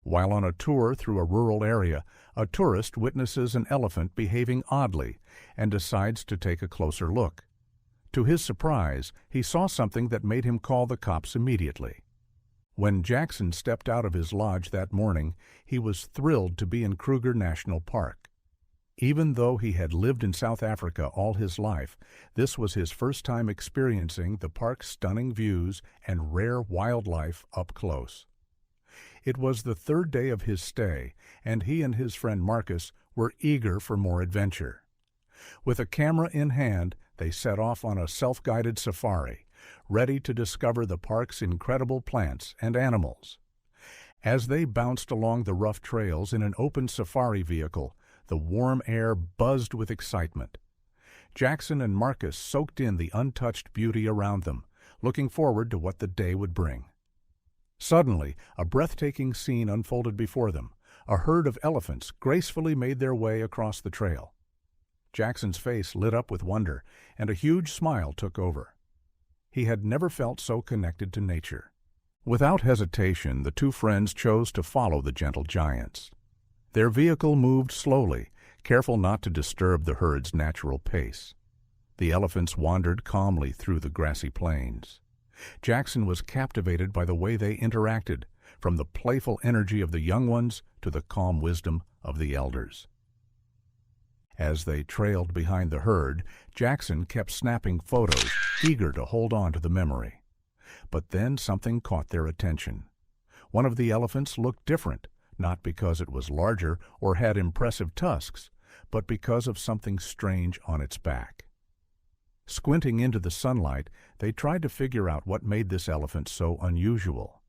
While on a tour through a rural area, a tourist witnesses an elephant behaving oddly and decides to take a closer look. To his surprise, he saw something that made him call the cops immediately. When Jackson stepped out of his lodge that morning, he was thrilled to be in Kruger National Park. Even though he had lived in South Africa all his life, this was his first time experiencing the park's stunning views and rare wildlife up close. It was the third day of his stay, and he and his friend Marcus were eager for more adventure. With a camera in hand, they set off on a self-guided safari, ready to discover the park's incredible plants and animals. As they bounced along the rough trails in an open safari vehicle, the warm air buzzed with excitement. Jackson and Marcus soaked in the untouched beauty around them, looking forward to what the day would bring. Suddenly, a breathtaking scene unfolded before them. A herd of elephants gracefully made their way across the trail. Jackson's face lit up with wonder, and a huge smile took over. He had never felt so connected to nature. Without hesitation, the two friends chose to follow the gentle giants. Their vehicle moved slowly, careful not to disturb the herd's natural pace. The elephants wandered calmly through the grassy plains. Jackson was captivated by the way they interacted, from the playful energy of the young ones to the calm wisdom of the elders. As they trailed behind the herd, Jackson kept snapping photos, eager to hold on to the memory. But then something caught their attention. One of the elephants looked different, not because it was larger or had impressive tusks, but because of something strange on its back. Squinting into the sunlight, they tried to figure out what made this elephant so unusual.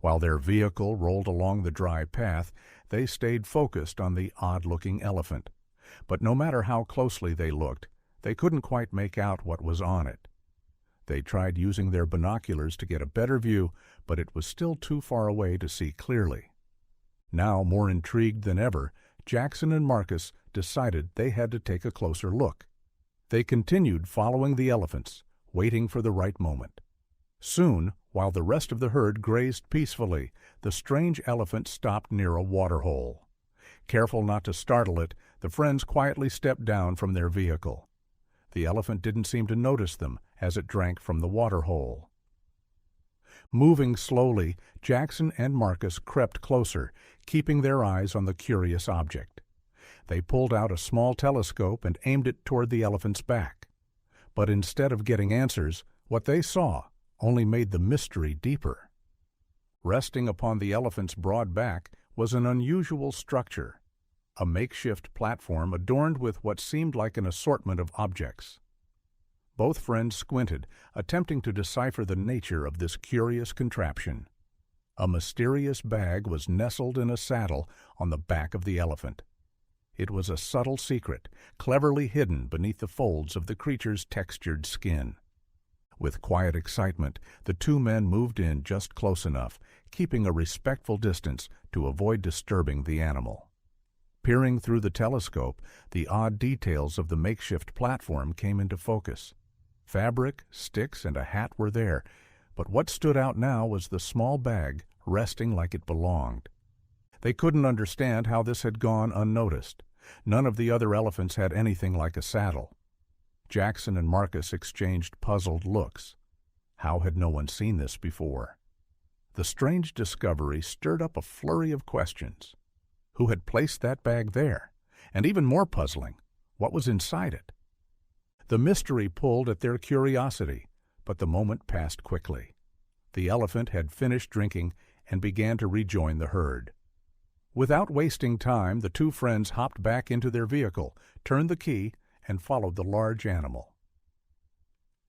While their vehicle rolled along the dry path, they stayed focused on the odd-looking elephant. But no matter how closely they looked, they couldn't quite make out what was on it. They tried using their binoculars to get a better view, but it was still too far away to see clearly. Now, more intrigued than ever, Jackson and Marcus decided they had to take a closer look. They continued following the elephants, waiting for the right moment. Soon, while the rest of the herd grazed peacefully, the strange elephant stopped near a waterhole. Careful not to startle it, the friends quietly stepped down from their vehicle. The elephant didn't seem to notice them as it drank from the waterhole. Moving slowly, Jackson and Marcus crept closer, keeping their eyes on the curious object. They pulled out a small telescope and aimed it toward the elephant's back. But instead of getting answers, what they saw only made the mystery deeper. Resting upon the elephant's broad back was an unusual structure, a makeshift platform adorned with what seemed like an assortment of objects. Both friends squinted, attempting to decipher the nature of this curious contraption. A mysterious bag was nestled in a saddle on the back of the elephant. It was a subtle secret, cleverly hidden beneath the folds of the creature's textured skin. With quiet excitement, the two men moved in just close enough, keeping a respectful distance to avoid disturbing the animal. Peering through the telescope, the odd details of the makeshift platform came into focus. Fabric, sticks, and a hat were there, but what stood out now was the small bag resting like it belonged. They couldn't understand how this had gone unnoticed. None of the other elephants had anything like a saddle. Jackson and Marcus exchanged puzzled looks. How had no one seen this before? The strange discovery stirred up a flurry of questions. Who had placed that bag there? And even more puzzling, what was inside it? The mystery pulled at their curiosity, but the moment passed quickly. The elephant had finished drinking and began to rejoin the herd. Without wasting time, the two friends hopped back into their vehicle, turned the key, and followed the large animal.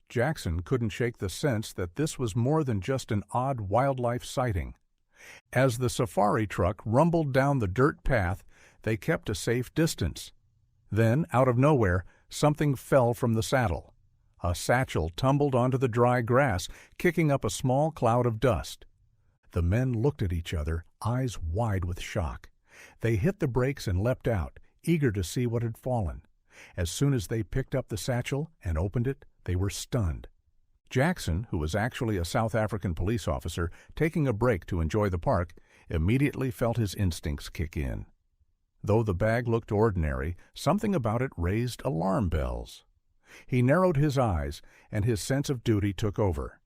Jackson couldn't shake the sense that this was more than just an odd wildlife sighting. As the safari truck rumbled down the dirt path, they kept a safe distance. Then, out of nowhere, something fell from the saddle. A satchel tumbled onto the dry grass, kicking up a small cloud of dust. The men looked at each other, eyes wide with shock. They hit the brakes and leapt out, eager to see what had fallen. As soon as they picked up the satchel and opened it, they were stunned. Jackson, who was actually a South African police officer taking a break to enjoy the park, immediately felt his instincts kick in. Though the bag looked ordinary, something about it raised alarm bells. He narrowed his eyes, and his sense of duty took over.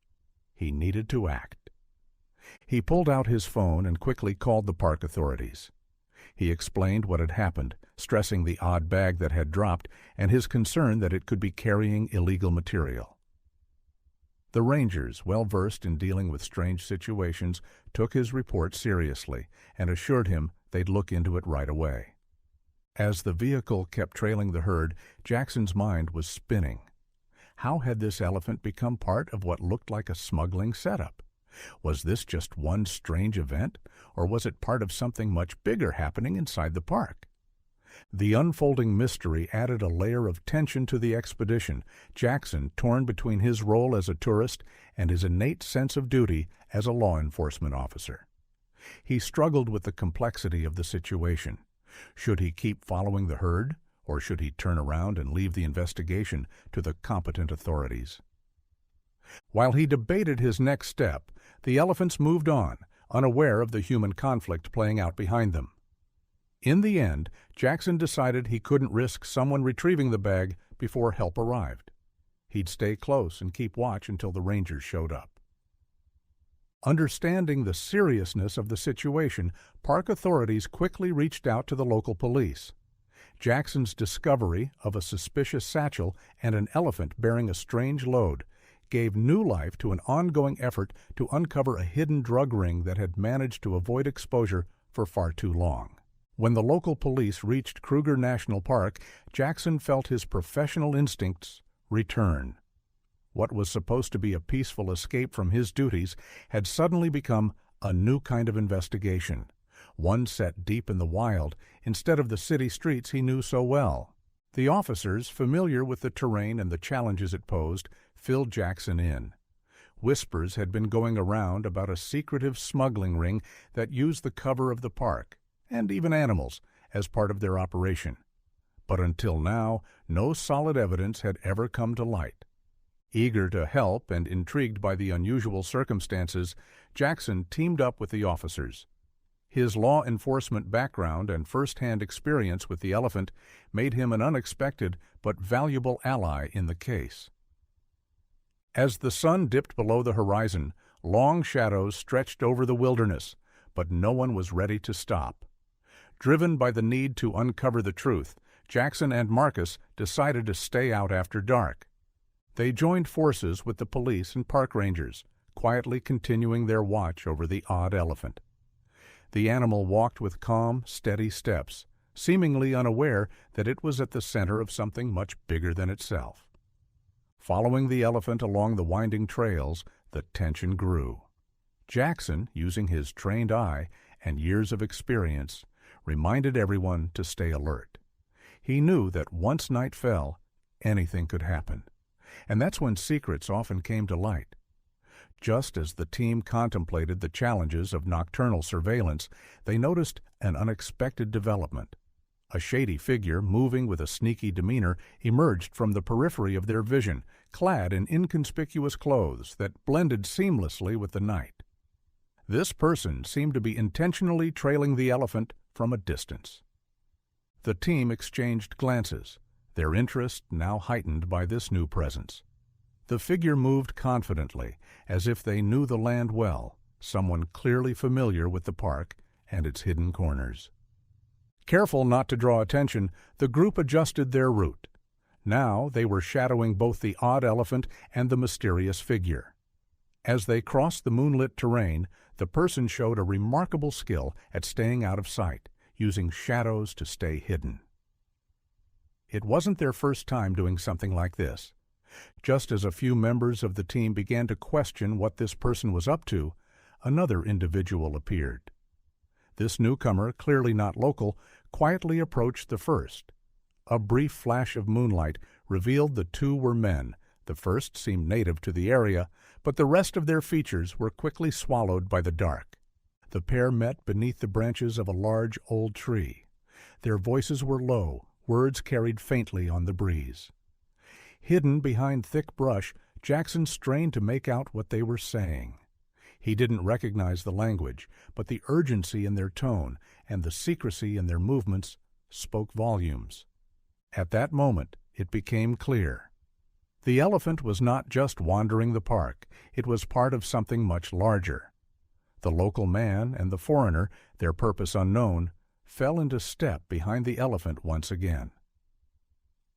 He needed to act. He pulled out his phone and quickly called the park authorities. He explained what had happened, stressing the odd bag that had dropped and his concern that it could be carrying illegal material. The rangers, well versed in dealing with strange situations, took his report seriously and assured him they'd look into it right away. As the vehicle kept trailing the herd, Jackson's mind was spinning. How had this elephant become part of what looked like a smuggling setup? Was this just one strange event, or was it part of something much bigger happening inside the park? The unfolding mystery added a layer of tension to the expedition, Jackson torn between his role as a tourist and his innate sense of duty as a law enforcement officer. He struggled with the complexity of the situation. Should he keep following the herd, or should he turn around and leave the investigation to the competent authorities? While he debated his next step, the elephants moved on, unaware of the human conflict playing out behind them. In the end, Jackson decided he couldn't risk someone retrieving the bag before help arrived. He'd stay close and keep watch until the rangers showed up. Understanding the seriousness of the situation, park authorities quickly reached out to the local police. Jackson's discovery of a suspicious satchel and an elephant bearing a strange load gave new life to an ongoing effort to uncover a hidden drug ring that had managed to avoid exposure for far too long. When the local police reached Kruger National Park, Jackson felt his professional instincts return. What was supposed to be a peaceful escape from his duties had suddenly become a new kind of investigation, one set deep in the wild instead of the city streets he knew so well. The officers, familiar with the terrain and the challenges it posed, filled Jackson in. Whispers had been going around about a secretive smuggling ring that used the cover of the park, and even animals, as part of their operation. But until now, no solid evidence had ever come to light. Eager to help and intrigued by the unusual circumstances, Jackson teamed up with the officers. His law enforcement background and first-hand experience with the elephant made him an unexpected but valuable ally in the case. As the sun dipped below the horizon, long shadows stretched over the wilderness, but no one was ready to stop. Driven by the need to uncover the truth, Jackson and Marcus decided to stay out after dark. They joined forces with the police and park rangers, quietly continuing their watch over the odd elephant. The animal walked with calm, steady steps, seemingly unaware that it was at the center of something much bigger than itself. Following the elephant along the winding trails, the tension grew. Jackson, using his trained eye and years of experience, reminded everyone to stay alert. He knew that once night fell, anything could happen. And that's when secrets often came to light. Just as the team contemplated the challenges of nocturnal surveillance, they noticed an unexpected development. A shady figure, moving with a sneaky demeanor, emerged from the periphery of their vision, clad in inconspicuous clothes that blended seamlessly with the night. This person seemed to be intentionally trailing the elephant from a distance. The team exchanged glances, their interest now heightened by this new presence. The figure moved confidently, as if they knew the land well, someone clearly familiar with the park and its hidden corners. Careful not to draw attention, the group adjusted their route. Now they were shadowing both the odd elephant and the mysterious figure. As they crossed the moonlit terrain, the person showed a remarkable skill at staying out of sight, using shadows to stay hidden. It wasn't their first time doing something like this. Just as a few members of the team began to question what this person was up to, another individual appeared. This newcomer, clearly not local, quietly approached the first. A brief flash of moonlight revealed the two were men. The first seemed native to the area, but the rest of their features were quickly swallowed by the dark. The pair met beneath the branches of a large old tree. Their voices were low, words carried faintly on the breeze. Hidden behind thick brush, Jackson strained to make out what they were saying. He didn't recognize the language, but the urgency in their tone and the secrecy in their movements spoke volumes. At that moment, it became clear. The elephant was not just wandering the park, it was part of something much larger. The local man and the foreigner, their purpose unknown, fell into step behind the elephant once again.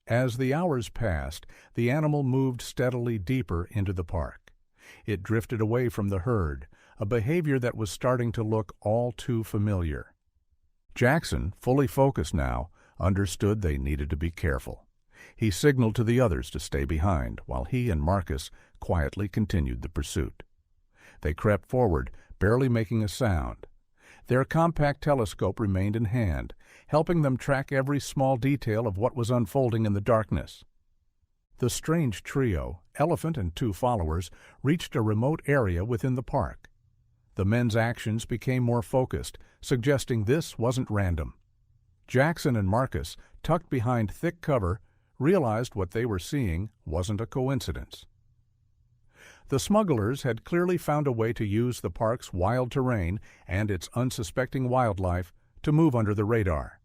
As the hours passed, the animal moved steadily deeper into the park. It drifted away from the herd, a behavior that was starting to look all too familiar. Jackson, fully focused now, understood they needed to be careful. He signaled to the others to stay behind, while he and Marcus quietly continued the pursuit. They crept forward, barely making a sound. Their compact telescope remained in hand, helping them track every small detail of what was unfolding in the darkness. The strange trio, elephant and two followers, reached a remote area within the park. The men's actions became more focused, suggesting this wasn't random. Jackson and Marcus, tucked behind thick cover, realized what they were seeing wasn't a coincidence. The smugglers had clearly found a way to use the park's wild terrain and its unsuspecting wildlife to move under the radar.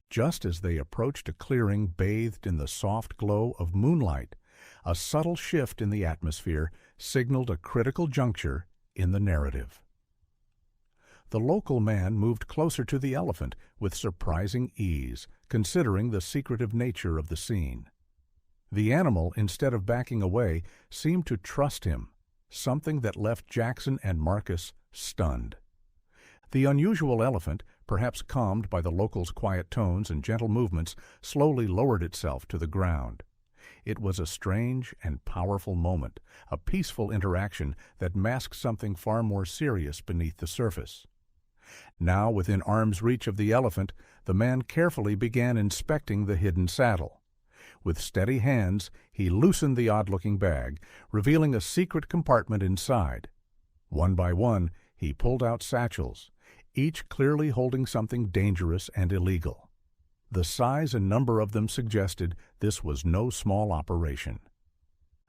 Just as they approached a clearing bathed in the soft glow of moonlight, a subtle shift in the atmosphere signaled a critical juncture in the narrative. The local man moved closer to the elephant with surprising ease, considering the secretive nature of the scene. The animal, instead of backing away, seemed to trust him, something that left Jackson and Marcus stunned. The unusual elephant, perhaps calmed by the locals' quiet tones and gentle movements, slowly lowered itself to the ground. It was a strange and powerful moment, a peaceful interaction that masked something far more serious beneath the surface. Now, within arm's reach of the elephant, the man carefully began inspecting the hidden saddle. With steady hands, he loosened the odd-looking bag, revealing a secret compartment inside. One by one, he pulled out satchels, each clearly holding something dangerous and illegal. The size and number of them suggested this was no small operation.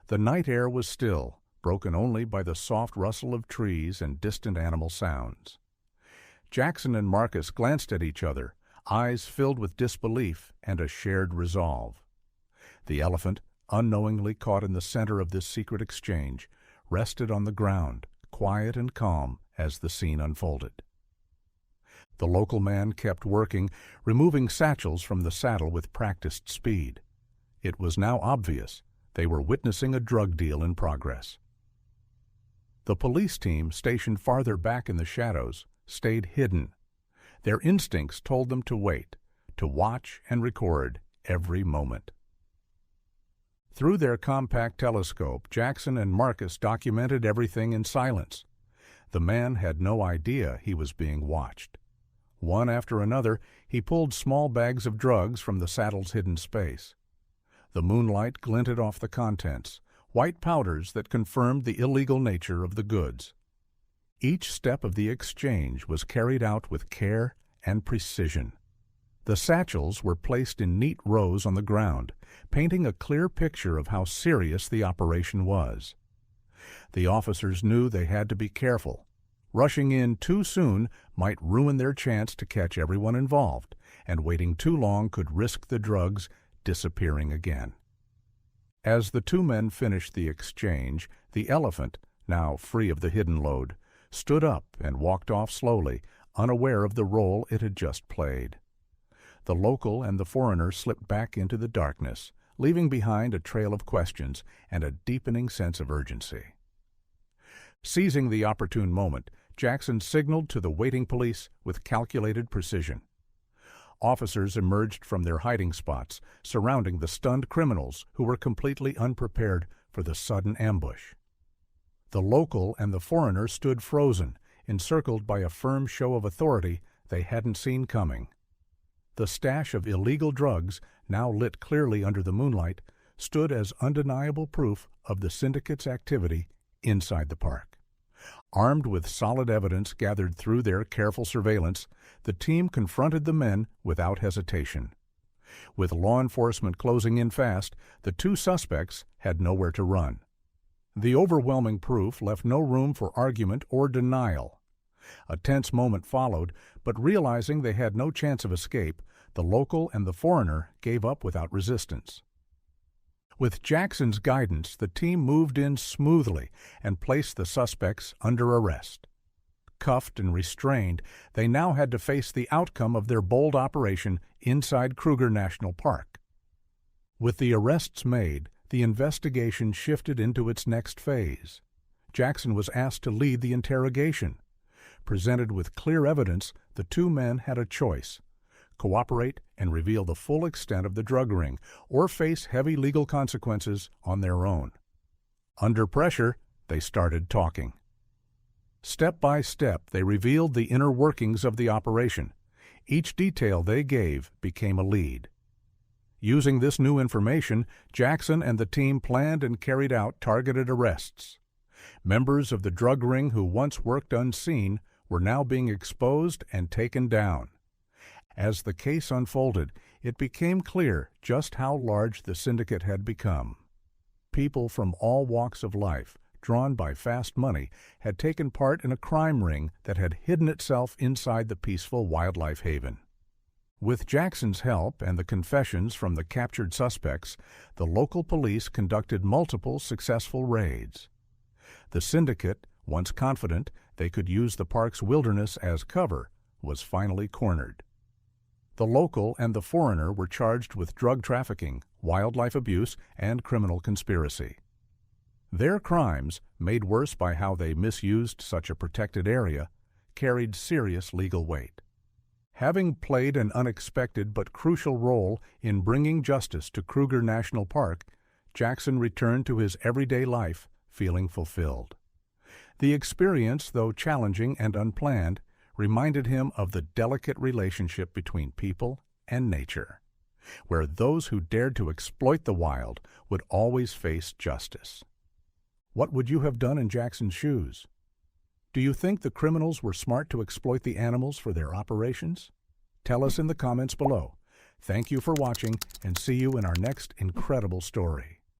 The night air was still, broken only by the soft rustle of trees and distant animal sounds. Jackson and Marcus glanced at each other, eyes filled with disbelief and a shared resolve. The elephant, unknowingly caught in the center of this secret exchange, rested on the ground, quiet and calm as the scene unfolded. The local man kept working, removing satchels from the saddle with practiced speed. It was now obvious they were witnessing a drug deal in progress. The police team, stationed farther back in the shadows, stayed hidden. Their instincts told them to wait, to watch and record every moment. Through their compact telescope, Jackson and Marcus documented everything in silence. The man had no idea he was being watched. One after another, he pulled small bags of drugs from the saddle's hidden space. The moonlight glinted off the contents, white powders that confirmed the illegal nature of the goods. Each step of the exchange was carried out with care and precision. The satchels were placed in neat rows on the ground, painting a clear picture of how serious the operation was. The officers knew they had to be careful. Rushing in too soon might ruin their chance to catch everyone involved, and waiting too long could risk the drugs disappearing again. As the two men finished the exchange, the elephant, now free of the hidden load, stood up and walked off slowly, unaware of the role it had just played. The local and the foreigner slipped back into the darkness, leaving behind a trail of questions and a deepening sense of urgency. Seizing the opportune moment, Jackson signaled to the waiting police with calculated precision. Officers emerged from their hiding spots, surrounding the stunned criminals who were completely unprepared for the sudden ambush. The local and the foreigner stood frozen, encircled by a firm show of authority they hadn't seen coming. The stash of illegal drugs, now lit clearly under the moonlight, stood as undeniable proof of the syndicate's activity inside the park. Armed with solid evidence gathered through their careful surveillance, the team confronted the men without hesitation. With law enforcement closing in fast, the two suspects had nowhere to run. The overwhelming proof left no room for argument or denial. A tense moment followed, but realizing they had no chance of escape, the local and the foreigner gave up without resistance. With Jackson's guidance, the team moved in smoothly and placed the suspects under arrest. Cuffed and restrained, they now had to face the outcome of their bold operation inside Kruger National Park. With the arrests made, the investigation shifted into its next phase. Jackson was asked to lead the interrogation. Presented with clear evidence, the two men had a choice: cooperate and reveal the full extent of the drug ring, or face heavy legal consequences on their own. Under pressure, they started talking. Step by step, they revealed the inner workings of the operation. Each detail they gave became a lead. Using this new information, Jackson and the team planned and carried out targeted arrests. Members of the drug ring who once worked unseen were now being exposed and taken down. As the case unfolded, it became clear just how large the syndicate had become. People from all walks of life, drawn by fast money, had taken part in a crime ring that had hidden itself inside the peaceful wildlife haven. With Jackson's help and the confessions from the captured suspects, the local police conducted multiple successful raids. The syndicate, once confident they could use the park's wilderness as cover, was finally cornered. The local and the foreigner were charged with drug trafficking, wildlife abuse, and criminal conspiracy. Their crimes, made worse by how they misused such a protected area, carried serious legal weight. Having played an unexpected but crucial role in bringing justice to Kruger National Park, Jackson returned to his everyday life feeling fulfilled. The experience, though challenging and unplanned, reminded him of the delicate relationship between people and nature, where those who dared to exploit the wild would always face justice. What would you have done in Jackson's shoes? Do you think the criminals were smart to exploit the animals for their operations? Tell us in the comments below. Thank you for watching, and see you in our next incredible story.